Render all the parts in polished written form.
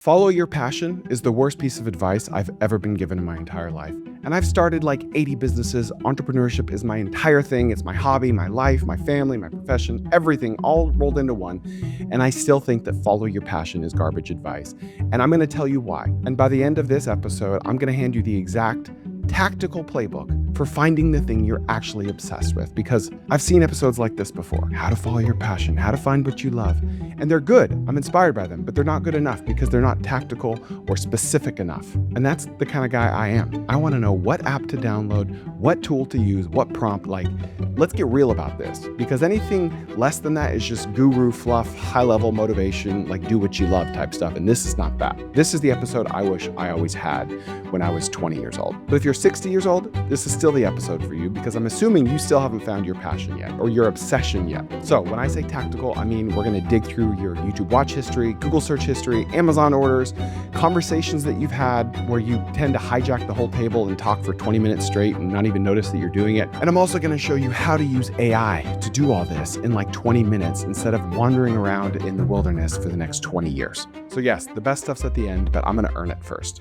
Follow your passion is the worst piece of advice I've ever been given in my entire life. And I've started like 80 businesses. Entrepreneurship is my entire thing. It's my hobby, my life, my family, my profession, everything all rolled into one. And I still think that follow your passion is garbage advice. And I'm going to tell you why. And by the end of this episode, I'm going to hand you the exact tactical playbook for finding the thing you're actually obsessed with, because I've seen episodes like this before. How to follow your passion, how to find what you love. And they're good. I'm inspired by them, but they're not good enough because they're not tactical or specific enough. And that's the kind of guy I am. I want to know what app to download, what tool to use, what prompt. Like, let's get real about this, because anything less than that is just guru fluff, high level motivation, like do what you love type stuff. And this is not that. This is the episode I wish I always had when I was 20 years old. But if you're 60 years old, this is still the episode for you, because I'm assuming you still haven't found your passion yet or your obsession yet. So when I say tactical, I mean we're going to dig through your YouTube watch history, Google search history, Amazon orders, conversations that you've had where you tend to hijack the whole table and talk for 20 minutes straight and not even notice that you're doing it. And I'm also going to show you how to use AI to do all this in like 20 minutes instead of wandering around in the wilderness for the next 20 years. So yes, the best stuff's at the end, but I'm going to earn it first.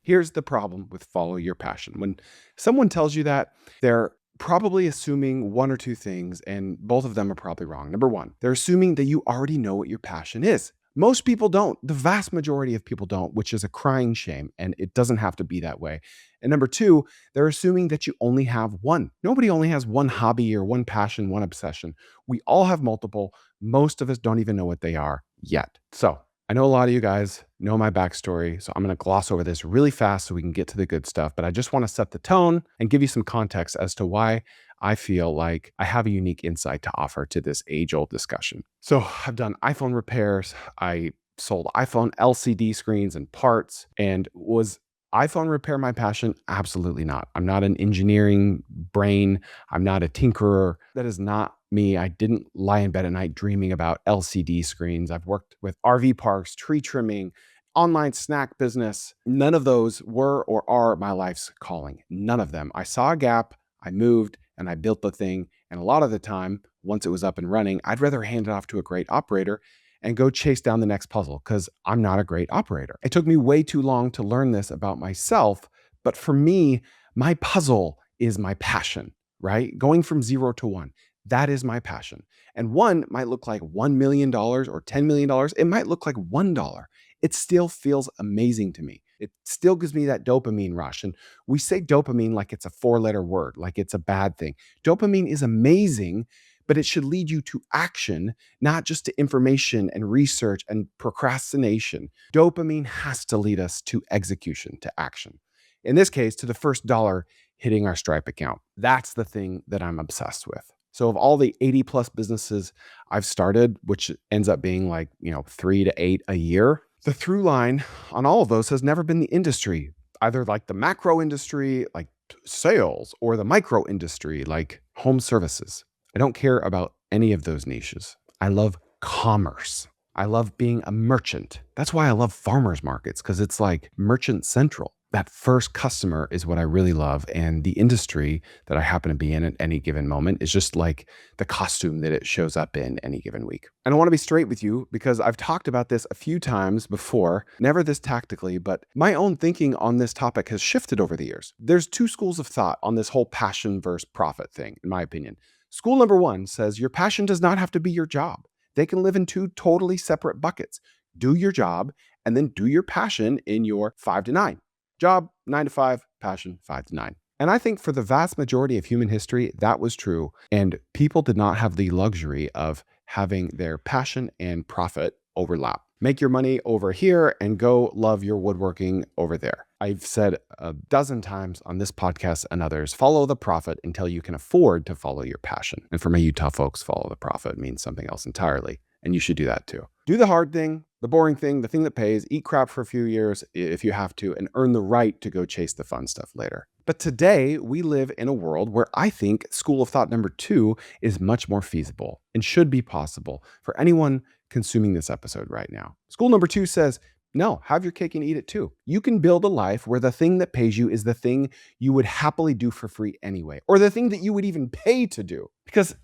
Here's the problem with follow your passion. When someone tells you that, they're probably assuming one or two things, and both of them are probably wrong. Number one, they're assuming that you already know what your passion is. Most people don't. The vast majority of people don't, which is a crying shame, and it doesn't have to be that way. And number two, they're assuming that you only have one. Nobody only has one hobby or one passion, one obsession. We all have multiple. Most of us don't even know what they are yet. So I know a lot of you guys know my backstory, so I'm going to gloss over this really fast so we can get to the good stuff. But I just want to set the tone and give you some context as to why I feel like I have a unique insight to offer to this age-old discussion. So I've done iPhone repairs. I sold iPhone LCD screens and parts. And was iPhone repair my passion? Absolutely not. I'm not an engineering brain. I'm not a tinkerer. That is not me. I didn't lie in bed at night dreaming about LCD screens. I've worked with RV parks, tree trimming, online snack business. None of those were or are my life's calling. None of them. I saw a gap, I moved, and I built the thing. And a lot of the time, once it was up and running, I'd rather hand it off to a great operator and go chase down the next puzzle, because I'm not a great operator. It took me way too long to learn this about myself, but for me, my puzzle is my passion, right? Going from 0 to 1. That is my passion. And one might look like $1 million or $10 million. It might look like $1. It still feels amazing to me. It still gives me that dopamine rush. And we say dopamine like it's a 4-letter word, like it's a bad thing. Dopamine is amazing, but it should lead you to action, not just to information and research and procrastination. Dopamine has to lead us to execution, to action. In this case, to the first dollar hitting our Stripe account. That's the thing that I'm obsessed with. So of all the 80 plus businesses I've started, which ends up being like, 3 to 8 a year, the through line on all of those has never been the industry, either like the macro industry, like sales, or the micro industry, like home services. I don't care about any of those niches. I love commerce. I love being a merchant. That's why I love farmers markets, because it's like merchant central. That first customer is what I really love. And the industry that I happen to be in at any given moment is just like the costume that it shows up in any given week. And I want to be straight with you, because I've talked about this a few times before, never this tactically, but my own thinking on this topic has shifted over the years. There's two schools of thought on this whole passion versus profit thing, in my opinion. School number one says your passion does not have to be your job. They can live in two totally separate buckets. Do your job and then do your passion in your 5 to 9. Job, 9 to 5, passion, 5 to 9. And I think for the vast majority of human history, that was true. And people did not have the luxury of having their passion and profit overlap. Make your money over here and go love your woodworking over there. I've said a dozen times on this podcast and others, follow the profit until you can afford to follow your passion. And for my Utah folks, follow the profit means something else entirely. And you should do that too. Do the hard thing, the boring thing, the thing that pays, eat crap for a few years if you have to, and earn the right to go chase the fun stuff later. But today we live in a world where I think school of thought number 2 is much more feasible and should be possible for anyone consuming this episode right now. School number 2 says, no, have your cake and eat it too. You can build a life where the thing that pays you is the thing you would happily do for free anyway, or the thing that you would even pay to do. Because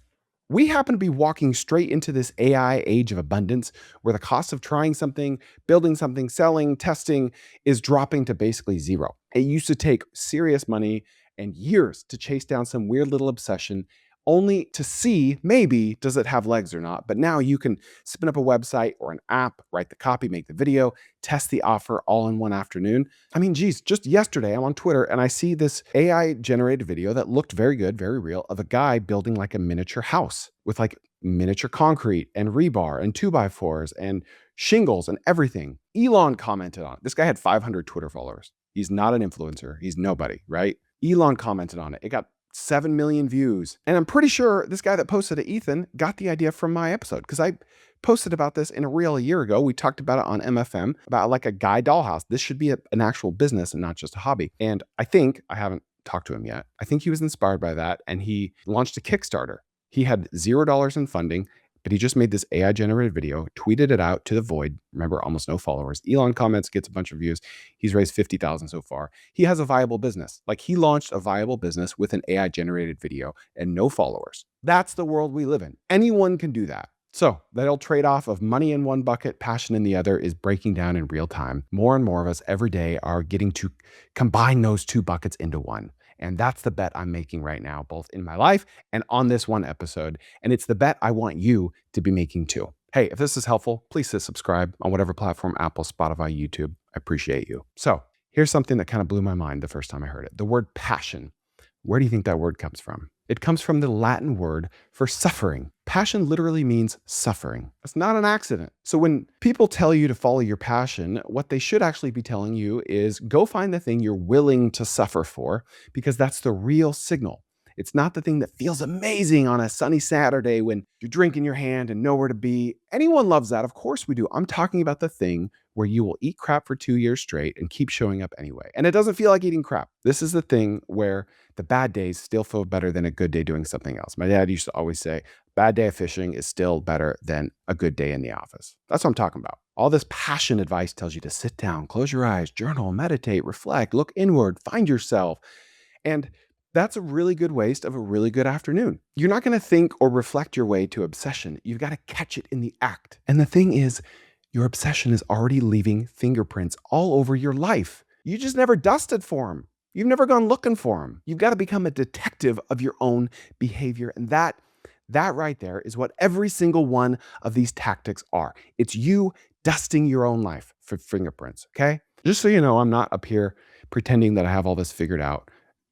we happen to be walking straight into this AI age of abundance where the cost of trying something, building something, selling, testing is dropping to basically zero. It used to take serious money and years to chase down some weird little obsession only to see maybe does it have legs or not. But now you can spin up a website or an app, write the copy, make the video, test the offer all in one afternoon. I mean, geez, just yesterday I'm on Twitter and I see this AI generated video that looked very good, very real, of a guy building like a miniature house with like miniature concrete and rebar and 2x4s and shingles and everything. Elon commented on it. This guy had 500 Twitter followers. He's not an influencer. He's nobody, right? Elon commented on it. It got 7 million views. And I'm pretty sure this guy that posted it, Ethan, got the idea from my episode because I posted about this in a reel a year ago. We talked about it on MFM about like a guy dollhouse. This should be an actual business and not just a hobby. And I haven't talked to him yet. I think he was inspired by that and he launched a Kickstarter. He had $0 in funding, but he just made this AI generated video, tweeted it out to the void. Remember, almost no followers. Elon comments, gets a bunch of views. He's raised 50,000 so far. He has a viable business. Like he launched a viable business with an AI generated video and no followers. That's the world we live in. Anyone can do that. So that old trade-off of money in one bucket, passion in the other is breaking down in real time. More and more of us every day are getting to combine those two buckets into one. And that's the bet I'm making right now, both in my life and on this one episode. And it's the bet I want you to be making too. Hey, if this is helpful, please hit subscribe on whatever platform, Apple, Spotify, YouTube. I appreciate you. So here's something that kind of blew my mind the first time I heard it. The word passion. Where do you think that word comes from? It comes from the Latin word for suffering. Passion literally means suffering. It's not an accident. So when people tell you to follow your passion, what they should actually be telling you is go find the thing you're willing to suffer for, because that's the real signal. It's not the thing that feels amazing on a sunny Saturday when you're drinking your hand and nowhere to be. Anyone loves that. Of course we do. I'm talking about the thing where you will eat crap for 2 years straight and keep showing up anyway. And it doesn't feel like eating crap. This is the thing where the bad days still feel better than a good day doing something else. My dad used to always say, bad day of fishing is still better than a good day in the office. That's what I'm talking about. All this passion advice tells you to sit down, close your eyes, journal, meditate, reflect, look inward, find yourself. And that's a really good waste of a really good afternoon. You're not going to think or reflect your way to obsession. You've got to catch it in the act. And the thing is, your obsession is already leaving fingerprints all over your life. You just never dusted for them. You've never gone looking for them. You've got to become a detective of your own behavior. And that right there is what every single one of these tactics are. It's you dusting your own life for fingerprints, okay? Just so you know, I'm not up here pretending that I have all this figured out.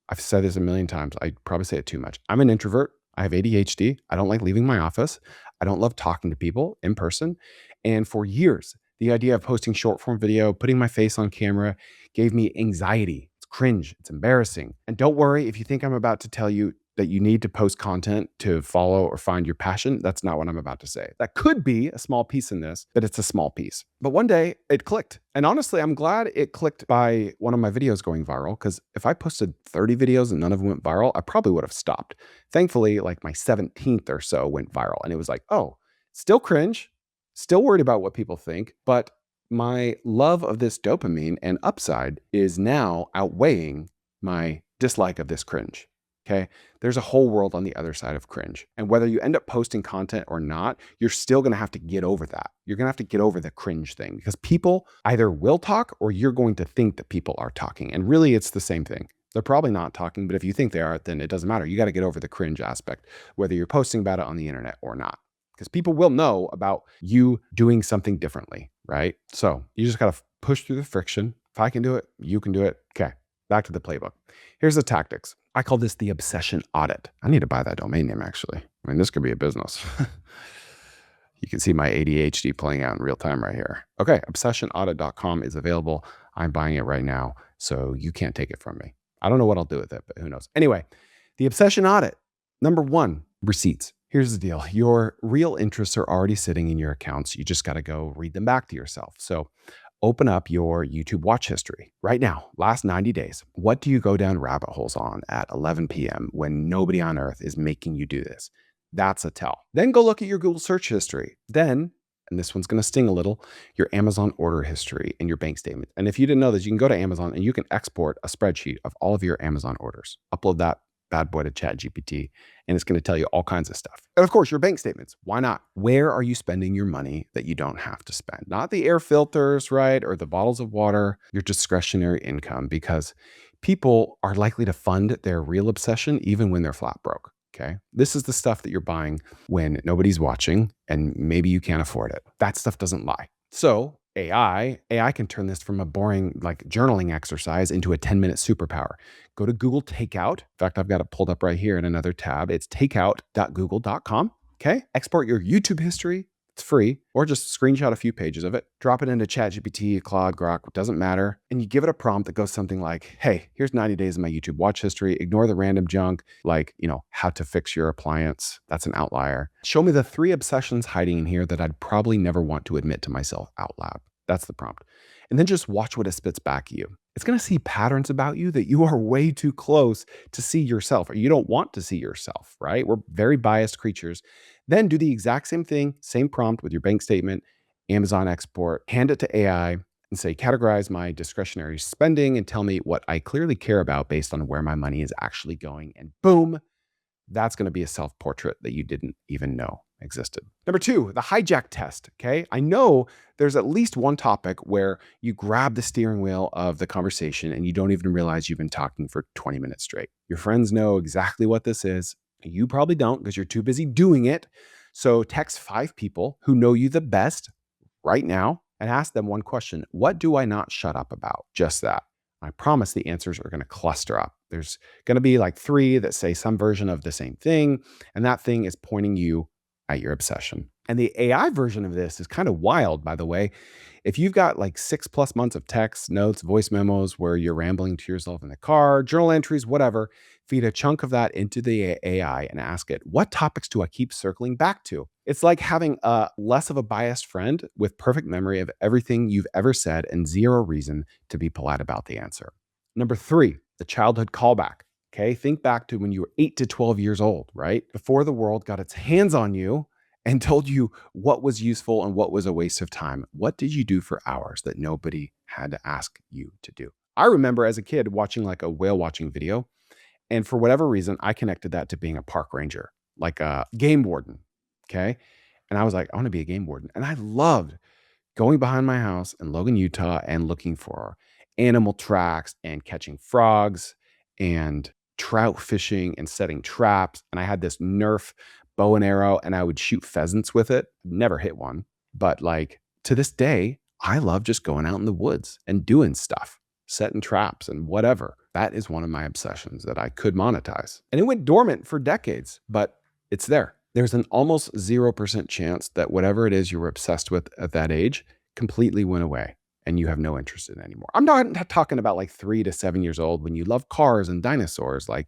I've said this a million times. I probably say it too much. I'm an introvert. I have ADHD. I don't like leaving my office. I don't love talking to people in person. And for years, the idea of posting short form video, putting my face on camera gave me anxiety. It's cringe. It's embarrassing. And don't worry if you think I'm about to tell you that you need to post content to follow or find your passion. That's not what I'm about to say. That could be a small piece in this, but it's a small piece. But one day it clicked. And honestly, I'm glad it clicked by one of my videos going viral, because if I posted 30 videos and none of them went viral, I probably would have stopped. Thankfully, like my 17th or so went viral. And it was like, oh, still cringe, still worried about what people think, but my love of this dopamine and upside is now outweighing my dislike of this cringe. Okay, there's a whole world on the other side of cringe. And whether you end up posting content or not, you're still going to have to get over that. You're going to have to get over the cringe thing, because people either will talk or you're going to think that people are talking. And really, it's the same thing. They're probably not talking, but if you think they are, then it doesn't matter. You got to get over the cringe aspect, whether you're posting about it on the internet or not, because people will know about you doing something differently, right? So you just got to push through the friction. If I can do it, you can do it. Okay, back to the playbook. Here's the tactics. I call this the obsession audit. I need to buy that domain name, actually. I mean, this could be a business. You can see my ADHD playing out in real time right here. Okay, obsessionaudit.com is available. I'm buying it right now, so you can't take it from me. I don't know what I'll do with it, but who knows? Anyway, the obsession audit. Number one, receipts. Here's the deal. Your real interests are already sitting in your accounts. You just got to go read them back to yourself. So open up your YouTube watch history right now, last 90 days. What do you go down rabbit holes on at 11 p.m. when nobody on earth is making you do this? That's a tell. Then go look at your Google search history. Then, and this one's going to sting a little, your Amazon order history and your bank statement. And if you didn't know this, you can go to Amazon and you can export a spreadsheet of all of your Amazon orders. Upload that bad boy to ChatGPT, and it's going to tell you all kinds of stuff. And of course, your bank statements. Why not? Where are you spending your money that you don't have to spend? Not the air filters, right? Or the bottles of water, your discretionary income, because people are likely to fund their real obsession even when they're flat broke. Okay. This is the stuff that you're buying when nobody's watching and maybe you can't afford it. That stuff doesn't lie. So AI can turn this from a boring like journaling exercise into a 10-minute superpower. Go to Google Takeout. In fact, I've got it pulled up right here in another tab. It's takeout.google.com. Okay. Export your YouTube history. It's free, or just screenshot a few pages of it, drop it into ChatGPT, Claude, Grok, doesn't matter. And you give it a prompt that goes something like, hey, here's 90 days of my YouTube watch history. Ignore the random junk, like, how to fix your appliance. That's an outlier. Show me the 3 obsessions hiding in here that I'd probably never want to admit to myself out loud. That's the prompt. And then just watch what it spits back at you. It's going to see patterns about you that you are way too close to see yourself, or you don't want to see yourself, right? We're very biased creatures. Then do the exact same thing, same prompt with your bank statement, Amazon export, hand it to AI and say, categorize my discretionary spending and tell me what I clearly care about based on where my money is actually going. And boom, that's going to be a self-portrait that you didn't even know existed. Number 2, the hijack test. Okay. I know there's at least one topic where you grab the steering wheel of the conversation and you don't even realize you've been talking for 20 minutes straight. Your friends know exactly what this is. You probably don't because you're too busy doing it. So text 5 people who know you the best right now and ask them one question. What do I not shut up about? Just that. I promise the answers are going to cluster up. There's going to be like 3 that say some version of the same thing, and that thing is pointing you at your obsession. And the AI version of this is kind of wild, by the way. If you've got like 6+ months of texts, notes, voice memos where you're rambling to yourself in the car, journal entries, whatever, feed a chunk of that into the AI and ask it, what topics do I keep circling back to? It's like having a less of a biased friend with perfect memory of everything you've ever said and 0 reason to be polite about the answer. Number 3, the childhood callback. Okay, think back to when you were 8 to 12 years old, right? Before the world got its hands on you and told you what was useful and what was a waste of time. What did you do for hours that nobody had to ask you to do? I remember as a kid watching like a whale watching video, and for whatever reason, I connected that to being a park ranger, like a game warden. Okay. And I was like, I want to be a game warden. And I loved going behind my house in Logan, Utah, and looking for animal tracks and catching frogs and trout fishing and setting traps. And I had this Nerf bow and arrow and I would shoot pheasants with it. Never hit one. But like to this day, I love just going out in the woods and doing stuff, setting traps and whatever. That is one of my obsessions that I could monetize. And it went dormant for decades, but it's there. There's an almost 0% chance that whatever it is you were obsessed with at that age completely went away and you have no interest in it anymore. I'm not talking about like 3 to 7 years old when you love cars and dinosaurs. Like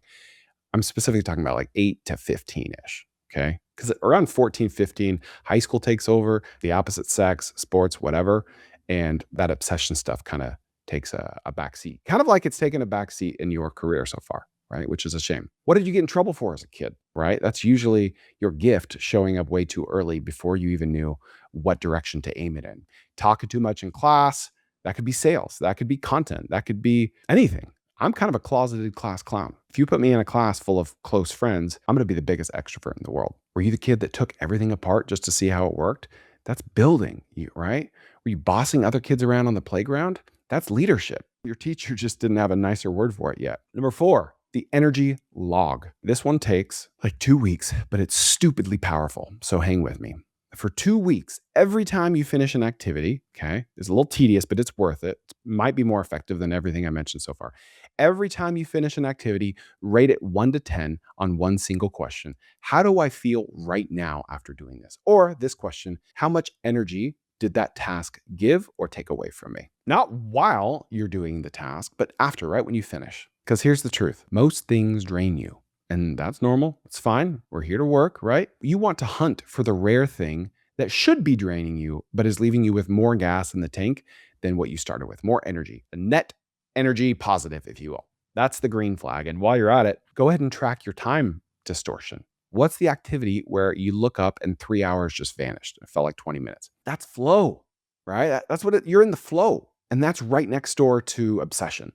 I'm specifically talking about like 8 to 15-ish. Okay. Because around 14, 15, high school takes over, the opposite sex, sports, whatever. And that obsession stuff kind of takes a back seat. Kind of like it's taken a back seat in your career so far, right? Which is a shame. What did you get in trouble for as a kid, right? That's usually your gift showing up way too early before you even knew what direction to aim it in. Talking too much in class, that could be sales, that could be content, that could be anything. I'm kind of a closeted class clown. If you put me in a class full of close friends, I'm going to be the biggest extrovert in the world. Were you the kid that took everything apart just to see how it worked? That's building you, right? Were you bossing other kids around on the playground? That's leadership. Your teacher just didn't have a nicer word for it yet. Number 4, the energy log. This one takes like 2 weeks, but it's stupidly powerful. So hang with me. For 2 weeks, every time you finish an activity, okay, it's a little tedious, but it's worth it. It might be more effective than everything I mentioned so far. Every time you finish an activity, rate it 1 to 10 on one single question. How do I feel right now after doing this? Or this question, how much energy did that task give or take away from me? Not while you're doing the task, but after, right when you finish. Because here's the truth. Most things drain you. And that's normal. It's fine. We're here to work, right? You want to hunt for the rare thing that should be draining you, but is leaving you with more gas in the tank than what you started with, more energy, a net energy positive, if you will. That's the green flag. And while you're at it, go ahead and track your time distortion. What's the activity where you look up and 3 hours just vanished? It felt like 20 minutes. That's flow, right? That's what you're in the flow. And that's right next door to obsession.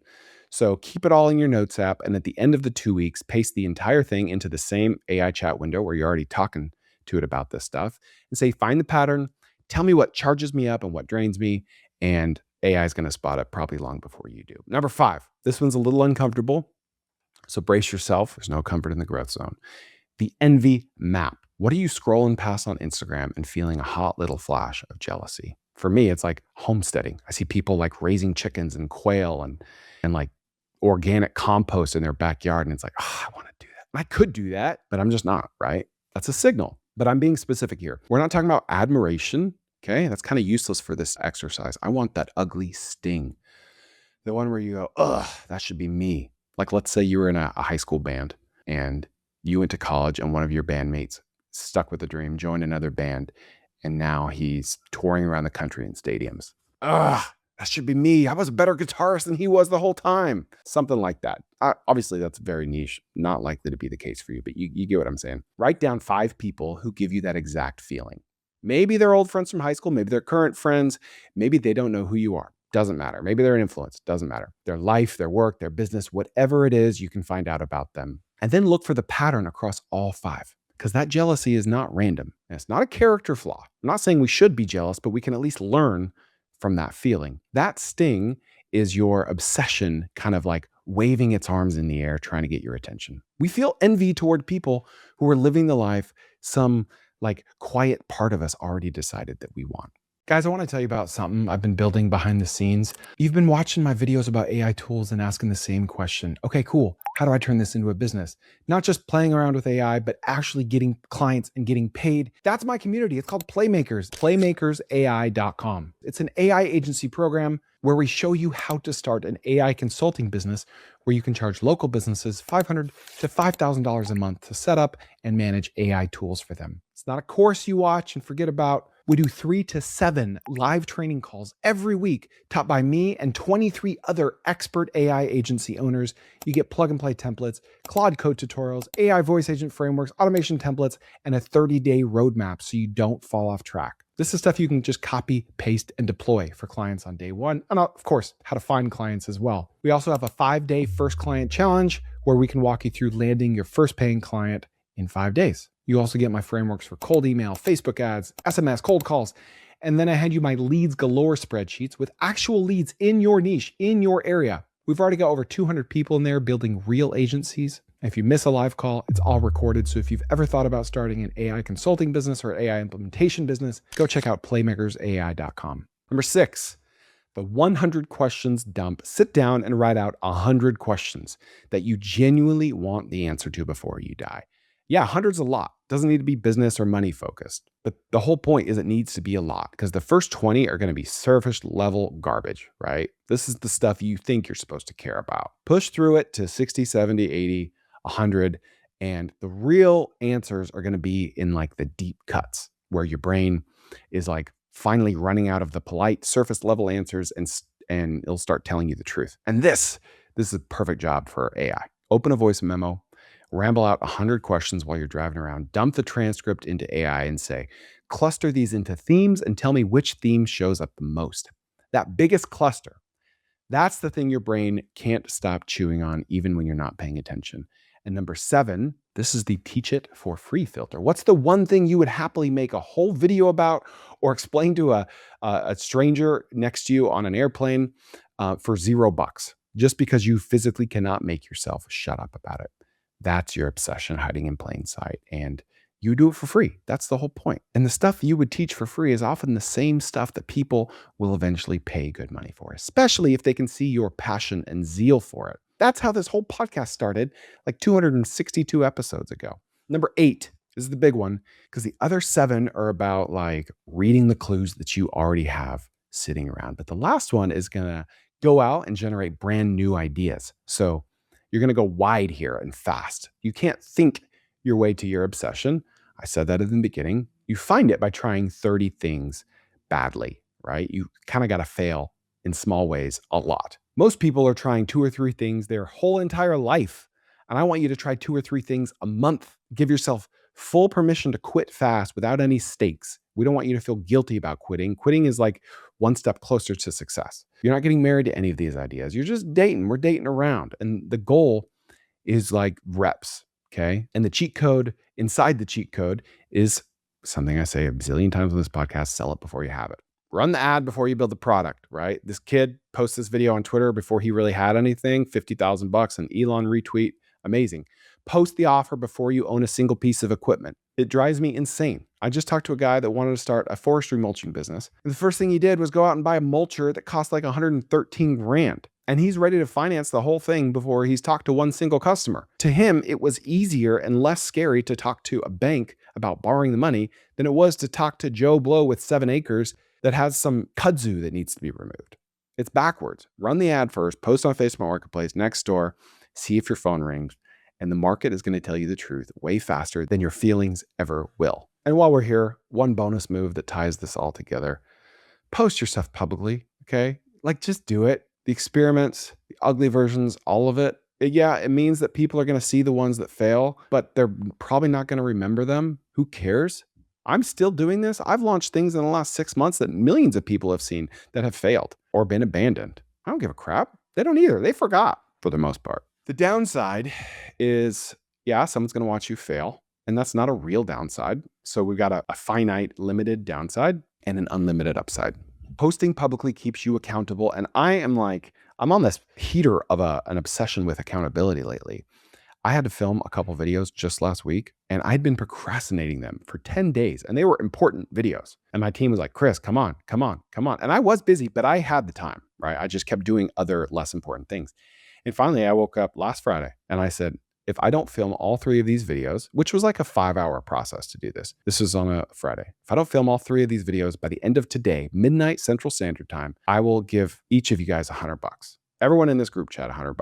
So keep it all in your notes app. And at the end of the 2 weeks, paste the entire thing into the same AI chat window where you're already talking to it about this stuff and say, find the pattern, tell me what charges me up and what drains me. And AI is going to spot it probably long before you do. Number 5, this one's a little uncomfortable. So brace yourself. There's no comfort in the growth zone. The envy map. What are you scrolling past on Instagram and feeling a hot little flash of jealousy? For me, it's like homesteading. I see people like raising chickens and quail and like organic compost in their backyard. And it's like, oh, I want to do that. And I could do that, but I'm just not, right? That's a signal. But I'm being specific here. We're not talking about admiration. Okay. That's kind of useless for this exercise. I want that ugly sting. The one where you go, ugh, that should be me. Like, let's say you were in a high school band and you went to college and one of your bandmates stuck with the dream, joined another band, and now he's touring around the country in stadiums. Ugh, that should be me. I was a better guitarist than he was the whole time. Something like that. Obviously, that's very niche, not likely to be the case for you, but you get what I'm saying. Write down 5 people who give you that exact feeling. Maybe they're old friends from high school. Maybe they're current friends. Maybe they don't know who you are. Doesn't matter. Maybe they're an influence. Doesn't matter. Their life, their work, their business, whatever it is, you can find out about them. And then look for the pattern across all 5, because that jealousy is not random. And it's not a character flaw. I'm not saying we should be jealous, but we can at least learn from that feeling. That sting is your obsession kind of like waving its arms in the air, trying to get your attention. We feel envy toward people who are living the life some like quiet part of us already decided that we want. Guys, I want to tell you about something I've been building behind the scenes. You've been watching my videos about AI tools and asking the same question. Okay, cool. How do I turn this into a business? Not just playing around with AI, but actually getting clients and getting paid. That's my community. It's called Playmakers, playmakersai.com. It's an AI agency program where we show you how to start an AI consulting business where you can charge local businesses $500 to $5,000 a month to set up and manage AI tools for them. It's not a course you watch and forget about. We do 3 to 7 live training calls every week taught by me and 23 other expert AI agency owners. You get plug and play templates, Claude code tutorials, AI voice agent frameworks, automation templates, and a 30-day roadmap so you don't fall off track. This is stuff you can just copy, paste, and deploy for clients on day one. And of course, how to find clients as well. We also have a 5-day first client challenge where we can walk you through landing your first paying client in 5 days. You also get my frameworks for cold email, Facebook ads, SMS, cold calls. And then I hand you my leads galore spreadsheets with actual leads in your niche, in your area. We've already got over 200 people in there building real agencies. And if you miss a live call, it's all recorded. So if you've ever thought about starting an AI consulting business or AI implementation business, go check out playmakersai.com. Number 6, the 100 questions dump. Sit down and write out 100 questions that you genuinely want the answer to before you die. Yeah, 100's a lot. Doesn't need to be business or money focused. But the whole point is it needs to be a lot because the first 20 are going to be surface level garbage, right? This is the stuff you think you're supposed to care about. Push through it to 60, 70, 80, 100. And the real answers are going to be in like the deep cuts where your brain is like finally running out of the polite surface level answers and it'll start telling you the truth. And this is a perfect job for AI. Open a voice memo. Ramble out 100 questions while you're driving around, dump the transcript into AI and say, cluster these into themes and tell me which theme shows up the most. That biggest cluster, that's the thing your brain can't stop chewing on even when you're not paying attention. And number 7, this is the teach it for free filter. What's the one thing you would happily make a whole video about or explain to a stranger next to you on an airplane for $0 just because you physically cannot make yourself shut up about it? That's your obsession hiding in plain sight. And you do it for free. That's the whole point. And the stuff you would teach for free is often the same stuff that people will eventually pay good money for, especially if they can see your passion and zeal for it. That's how this whole podcast started like 262 episodes ago. Number 8 is the big one because the other 7 are about like reading the clues that you already have sitting around. But the last one is going to go out and generate brand new ideas. So you're going to go wide here and fast. You can't think your way to your obsession. I said that at the beginning. You find it by trying 30 things badly, right? You kind of got to fail in small ways a lot. Most people are trying 2 or 3 things their whole entire life. And I want you to try 2 or 3 things a month. Give yourself full permission to quit fast without any stakes. We don't want you to feel guilty about quitting. Quitting is like one step closer to success. You're not getting married to any of these ideas. You're just dating. We're dating around. And the goal is like reps. Okay. And the cheat code inside the cheat code is something I say a bazillion times on this podcast: sell it before you have it. Run the ad before you build the product, right? This kid posts this video on Twitter before he really had anything, $50,000, and Elon retweet. Amazing. Post the offer before you own a single piece of equipment. It drives me insane. I just talked to a guy that wanted to start a forestry mulching business. And the first thing he did was go out and buy a mulcher that cost like 113 grand. And he's ready to finance the whole thing before he's talked to one single customer. To him, it was easier and less scary to talk to a bank about borrowing the money than it was to talk to Joe Blow with 7 acres that has some kudzu that needs to be removed. It's backwards. Run the ad first, post on Facebook Marketplace, next door, see if your phone rings, and the market is going to tell you the truth way faster than your feelings ever will. And while we're here, one bonus move that ties this all together: post your stuff publicly, okay? Like, just do it. The experiments, the ugly versions, all of it. Yeah, it means that people are going to see the ones that fail, but they're probably not going to remember them. Who cares? I'm still doing this. I've launched things in the last 6 months that millions of people have seen that have failed or been abandoned. I don't give a crap. They don't either. They forgot for the most part. The downside is, yeah, someone's going to watch you fail, and that's not a real downside. So we've got a finite, limited downside and an unlimited upside. Posting publicly keeps you accountable. And I'm on this heater of an obsession with accountability lately. I had to film a couple videos just last week, and I'd been procrastinating them for 10 days, and they were important videos. And my team was like, Chris, come on. And I was busy, but I had the time, right? I just kept doing other less important things. And finally, I woke up last Friday and I said, if I don't film all 3 of these videos, which was like a 5-hour process to do this. This was on a Friday. If I don't film all 3 of these videos by the end of today, midnight Central Standard Time, I will give each of you guys $100. Everyone in this group chat, $100.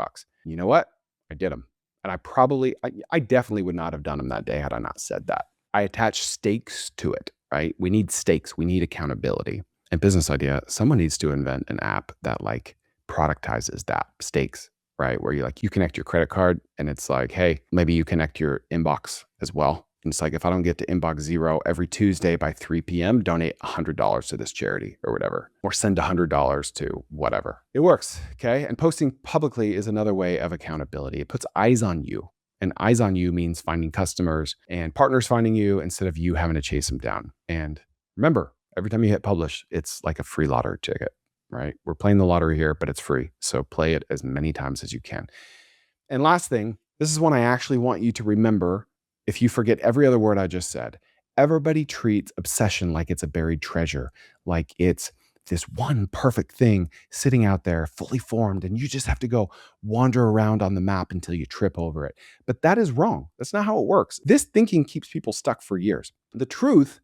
You know what? I did them. And I definitely would not have done them that day had I not said that. I attach stakes to it, right? We need stakes. We need accountability. And business idea, someone needs to invent an app that like productizes that stakes, right? Where you connect your credit card and it's like, hey, maybe you connect your inbox as well. And it's like, if I don't get to inbox 0 every Tuesday by 3 p.m., donate $100 to this charity or whatever, or send $100 to whatever. It works, okay? And posting publicly is another way of accountability. It puts eyes on you. And eyes on you means finding customers and partners finding you instead of you having to chase them down. And remember, every time you hit publish, it's like a free lottery ticket, right? We're playing the lottery here, but it's free. So play it as many times as you can. And last thing, this is one I actually want you to remember. If you forget every other word I just said, everybody treats obsession like it's a buried treasure, like it's this one perfect thing sitting out there fully formed, and you just have to go wander around on the map until you trip over it. But that is wrong. That's not how it works. This thinking keeps people stuck for years. The truth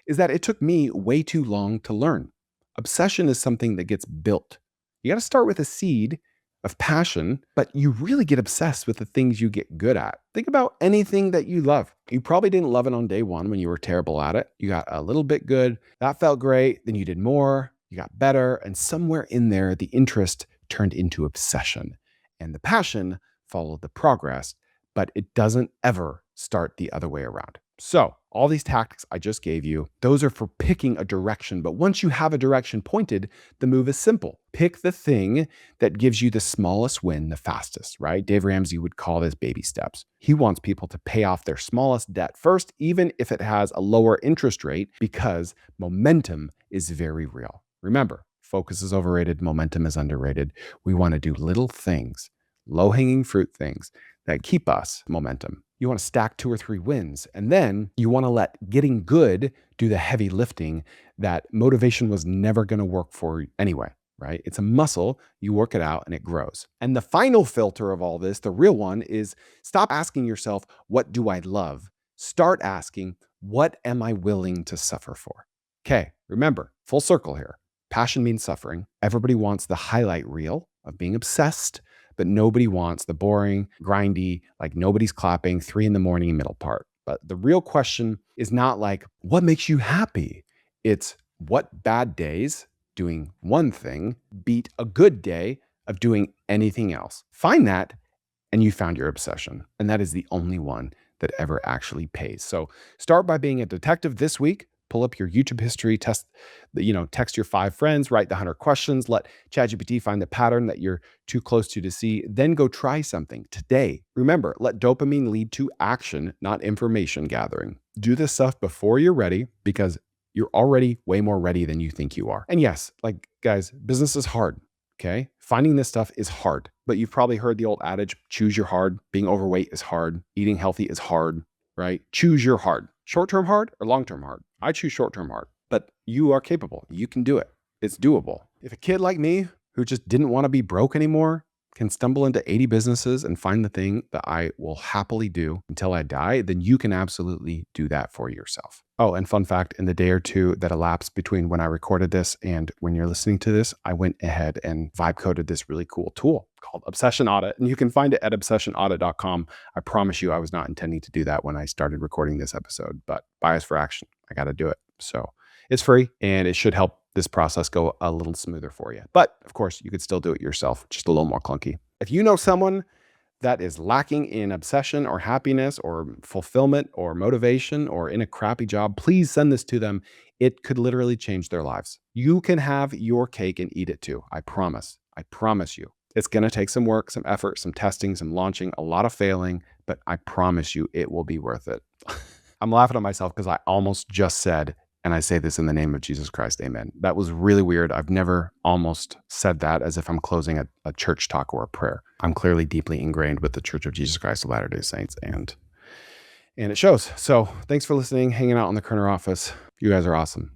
is that it took me way too long to learn. Obsession is something that gets built. You got to start with a seed of passion, but you really get obsessed with the things you get good at. Think about anything that you love. You probably didn't love it on day one when you were terrible at it. You got a little bit good. That felt great. Then you did more. You got better. And somewhere in there, the interest turned into obsession. And the passion followed the progress, but it doesn't ever start the other way around. So all these tactics I just gave you, those are for picking a direction. But once you have a direction pointed, the move is simple. Pick the thing that gives you the smallest win the fastest, right? Dave Ramsey would call this baby steps. He wants people to pay off their smallest debt first, even if it has a lower interest rate, because momentum is very real. Remember, focus is overrated, momentum is underrated. We want to do little things, low-hanging fruit things that keep us momentum. You want to stack 2 or 3 wins, and then you want to let getting good do the heavy lifting that motivation was never going to work for anyway, right? It's a muscle. You work it out and it grows. And the final filter of all this, the real one, is stop asking yourself, what do I love? Start asking, what am I willing to suffer for? Okay, remember, full circle here. Passion means suffering. Everybody wants the highlight reel of being obsessed, but nobody wants the boring, grindy, like nobody's clapping 3 a.m. middle part. But the real question is not like, what makes you happy? It's what bad days doing one thing beat a good day of doing anything else. Find that, and you found your obsession. And that is the only one that ever actually pays. So start by being a detective this week. pull up your YouTube history, text your 5 friends, write the 100 questions, let ChatGPT find the pattern that you're too close to see, then go try something today. Remember, let dopamine lead to action, not information gathering. Do this stuff before you're ready, because you're already way more ready than you think you are. And yes, like guys, business is hard. Okay. Finding this stuff is hard, but you've probably heard the old adage, choose your hard. Being overweight is hard. Eating healthy is hard, right? Choose your hard. Short-term hard or long-term hard? I choose short-term hard, but you are capable. You can do it. It's doable. If a kid like me who just didn't want to be broke anymore can stumble into 80 businesses and find the thing that I will happily do until I die, then you can absolutely do that for yourself. Oh, and fun fact, in the day or two that elapsed between when I recorded this and when you're listening to this, I went ahead and vibe coded this really cool tool called Obsession Audit, and you can find it at obsessionaudit.com. I promise you I was not intending to do that when I started recording this episode, but bias for action, I got to do it. So it's free and it should help this process go a little smoother for you. But of course, you could still do it yourself, just a little more clunky. If you know someone that is lacking in obsession or happiness or fulfillment or motivation or in a crappy job, please send this to them. It could literally change their lives. You can have your cake and eat it too. I promise. I promise you. It's going to take some work, some effort, some testing, some launching, a lot of failing, but I promise you it will be worth it. I'm laughing at myself because I almost just said, and I say this in the name of Jesus Christ, amen. That was really weird. I've never almost said that as if I'm closing a church talk or a prayer. I'm clearly deeply ingrained with the Church of Jesus Christ of Latter-day Saints, and it shows. So thanks for listening, hanging out in the Koerner office. You guys are awesome.